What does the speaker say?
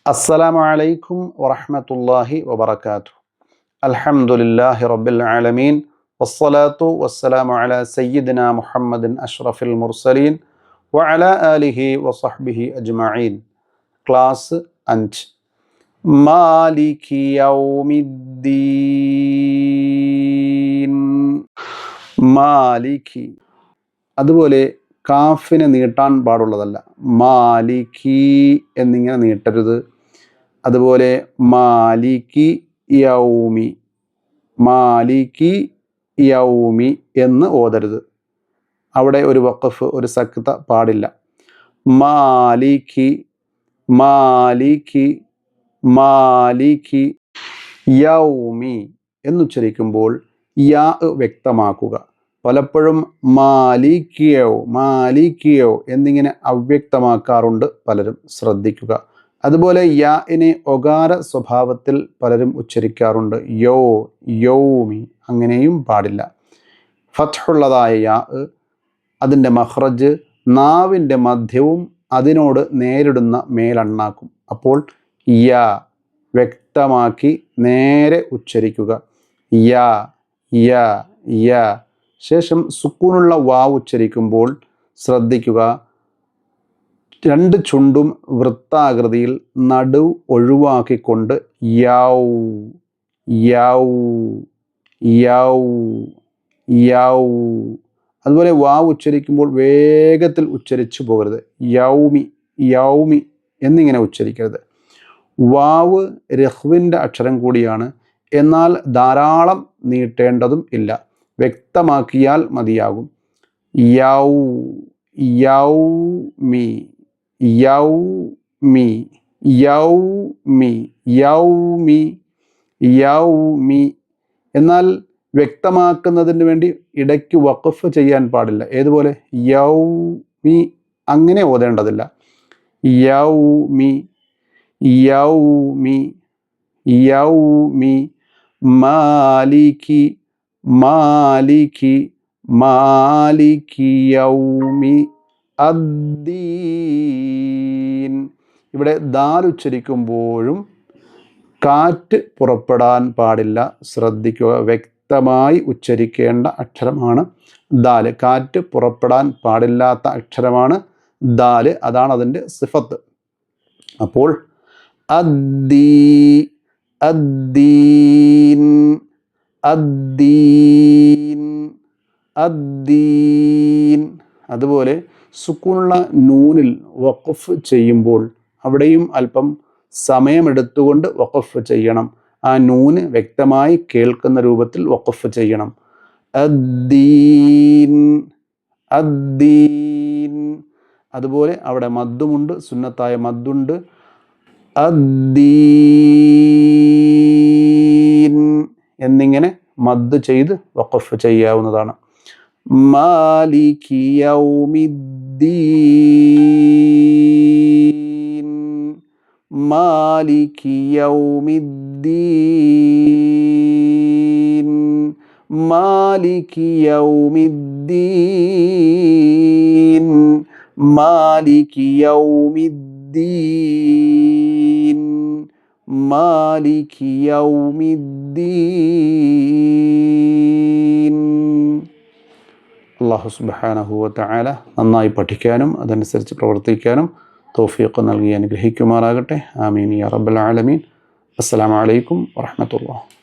അസ്സലാമു അലൈക്കും വറഹ്മത്തുള്ളാഹി വബറകാതുഹു. അൽഹംദുലില്ലാഹി റബ്ബിൽ ആലമീൻ വസ്സലാത്തു വസ്സലാമു അലാ സയ്യിദിനാ മുഹമ്മദിൻ അഷ്റഫിൽ മുർസലീൻ വഅലാ ആലിഹി വസഹ്ബിഹി അജ്മഈൻ. Class 5 Maliki യൗമിദ്ദീൻ. മാലികി, അതുപോലെ കാഫിനെ നീട്ടാൻ പാടുള്ളതല്ല. മാലികി എന്നിങ്ങനെ നീട്ടരുത്. അതുപോലെ മാലികി യൗമി, മാലികി യൗമി എന്ന് ഓതരുത്. അവിടെ ഒരു വഖഫ്, ഒരു സക്ത പാടില്ല. മാലികി മാലികി മാലികി യൗമി എന്നുച്ചരിക്കുമ്പോൾ യാ വ്യക്തമാക്കുക. പലപ്പോഴും മാലിക്കിയോ മാലിക്കിയോ എന്നിങ്ങനെ അവ്യക്തമാക്കാറുണ്ട് പലരും, ശ്രദ്ധിക്കുക. അതുപോലെ യാഇനെ ഒകാര സ്വഭാവത്തിൽ പലരും ഉച്ചരിക്കാറുണ്ട്. യോ യൗമി, അങ്ങനെയും പാടില്ല. ഫത്ഹുള്ളതായ യാ, അതിൻ്റെ മഖ്റജ് നാവിൻ്റെ മധ്യവും അതിനോട് നേരിടുന്ന മേലണ്ണാക്കും. അപ്പോൾ യാ വ്യക്തമാക്കി നേരെ ഉച്ചരിക്കുക. യാ യാ യാ. ശേഷം സുക്കൂനുള്ള വാവ് ഉച്ചരിക്കുമ്പോൾ ശ്രദ്ധിക്കുക, രണ്ട് ചുണ്ടും വൃത്താകൃതിയിൽ നടു ഒഴിവാക്കിക്കൊണ്ട് യൗ യൗ യൗ യൗ. അതുപോലെ വാവ് ഉച്ചരിക്കുമ്പോൾ വേഗത്തിൽ ഉച്ചരിച്ചു പോകരുത്. യൗമി യൗമി എന്നിങ്ങനെ ഉച്ചരിക്കരുത്. വാവ് രഹ്വിൻ്റെ അക്ഷരം കൂടിയാണ്, എന്നാൽ ധാരാളം നീട്ടേണ്ടതും ഇല്ല. വ്യക്തമാക്കിയാൽ മതിയാകും. യൗ യൗമി യൗമി യൗമി യൗമി യൗമി. എന്നാൽ വ്യക്തമാക്കുന്നതിന് വേണ്ടി ഇടയ്ക്ക് വഖഫ് ചെയ്യാൻ പാടില്ല. ഏതുപോലെ യൗമി അങ്ങനെ ഓതേണ്ടതില്ല. യൗമി യൗമി യൗമി. Maliki Maliki Maliki യൗമി അദ്ദീൻ. ഇവിടെ ദാൽ ഉച്ചരിക്കുമ്പോഴും കാറ്റ് പുറപ്പെടാൻ പാടില്ല. ശ്രദ്ധിക്കുക, വ്യക്തമായി ഉച്ചരിക്കേണ്ട അക്ഷരമാണ് ദാല്. കാറ്റ് പുറപ്പെടാൻ പാടില്ലാത്ത അക്ഷരമാണ് ദാല്. അതാണ് അതിൻ്റെ സിഫത്ത്. അപ്പോൾ അദ്ദീൻ അദ്ദീൻ അദ്ദീൻ. അതുപോലെ സുക്കൂനുള്ള നൂനിൽ വഖഫ് ചെയ്യുമ്പോൾ അവിടെയും അല്പം സമയമെടുത്തുകൊണ്ട് വഖഫ് ചെയ്യണം. ആ നൂന് വ്യക്തമായി കേൾക്കുന്ന രൂപത്തിൽ വഖഫ് ചെയ്യണം. അദ്ദീൻ അദ്ദീൻ. അതുപോലെ അവിടെ മദ്ദുമുണ്ട്, സുന്നത്തായ മദ്ദുണ്ട്. അദ്ദീൻ എന്നിങ്ങനെ മദ് ചെയ്ത് വഖഫ് ചെയ്യാവുന്നതാണ്. Maliki യൗമിദ്ദീൻ Maliki യൗമിദ്ദീൻ Maliki യൗമിദ്ദീൻ Maliki യൗമിദ്ദീൻ Maliki യൗമിദ്ദീൻ. അല്ലാഹു സുബ്ഹാനഹു വ തആല നന്നായി പഠിക്കാനും അതനുസരിച്ച് പ്രവർത്തിക്കാനും തൗഫീഖ് നൽകി അനുഗ്രഹിക്കുമാറാകട്ടെ. ആമീൻ യാ റബ്ബൽ ആലമീൻ. അസ്സലാമു അലൈക്കും വറഹ്മത്തുള്ളാഹി.